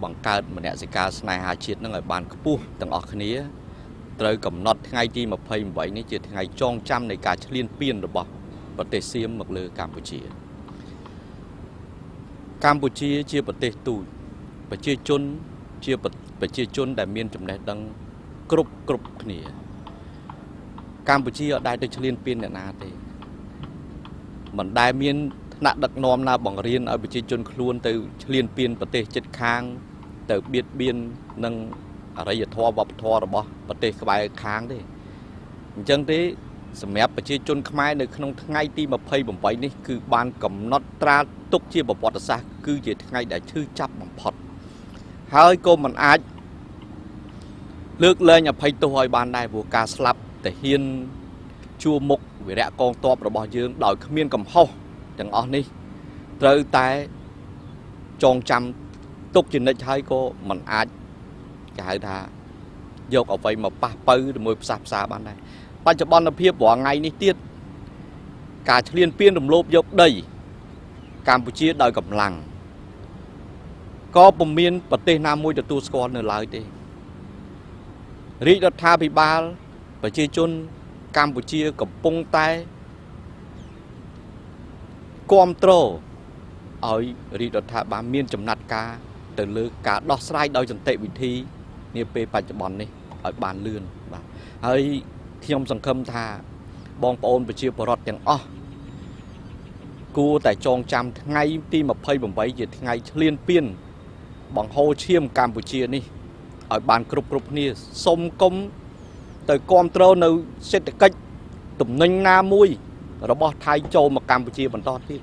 bằng cao mà nè sẽ cao này hà chiết nó ở bàn cpu tầng ở khía tới cầm nọt ngay chi mà phây vậy này chỉ ngày trong trăm này cả liên piên rồi bỏ và tê xiêm một lừa Campuchia chia bờ tê tù và chia chôn đại miền trong này đang cướp khía Campuchia ở đây tới liên piên này na thì mình đại miền nặng đặc nôm na bằng riêng ở bờ chia chôn luôn từ liên piên bờ tê chết khang từ biệt biên nâng ở đây thua bọc thua rồi bỏ bờ tê cái bài kháng đi chân thếสมัยประชาชนខ្មែរនៅក្នុងថ្ងៃទី28នេះគឺបានកំណត់ត្រាទុកជាប្រវត្តិសាស្ត្រគឺជាថ្ងៃដែលឈឺចាប់បំផុតហើយក៏មិនអាចលើកលែងអភ័យទោសឲ្យបានដែរព្រោះការស្លាប់តាហ៊ានជួមុខវីរៈកងទ័ពរបស់យើងដោយគ្មានកំហុសទាំងអស់នេះត្រូវតែចងចាំទុកជានិច្ចហើយក៏មិនអាចគេហៅថាយកអ្វីមកប៉ះប៉ូវជាមួយផ្សះផ្សាបានដែរបច្ចុប្បន្នភាពរាល់ថ្ងៃនេះទៀតការឈ្លានពានរំលោភយកដីកម្ពុជាដោយកម្លាំងក៏ពុំមានប្រទេសណាមួយទទួលស្គាល់នៅឡើយទេរាជរដ្ឋាភិបាលប្រជាជនកម្ពុជាកំពុងតែគាំទ្រឲ្យរាជរដ្ឋាភិបាលមានចំណាត់ការទៅលើការដោះស្រាយដោយសន្តិវិធីនាពេលបច្ចុប្បន្ននេះឲ្យបានលឿនបាទហើយខ្ញុំសង្ឃឹមថាបងប្អូនប្រជាពលរដ្ឋទាំងអស់គួរតែចងចាំថ្ងៃទី28ជាថ្ងៃឈ្លានពានបង្ហូរឈាមកម្ពុជានេះឲ្យបានគ្រប់គ្នាសូមគុំទៅគាំទ្រនៅសេដ្ឋកិច្ចទំនិញណាមួយរបស់ថៃចូលមកកម្ពុជាបន្តទៀត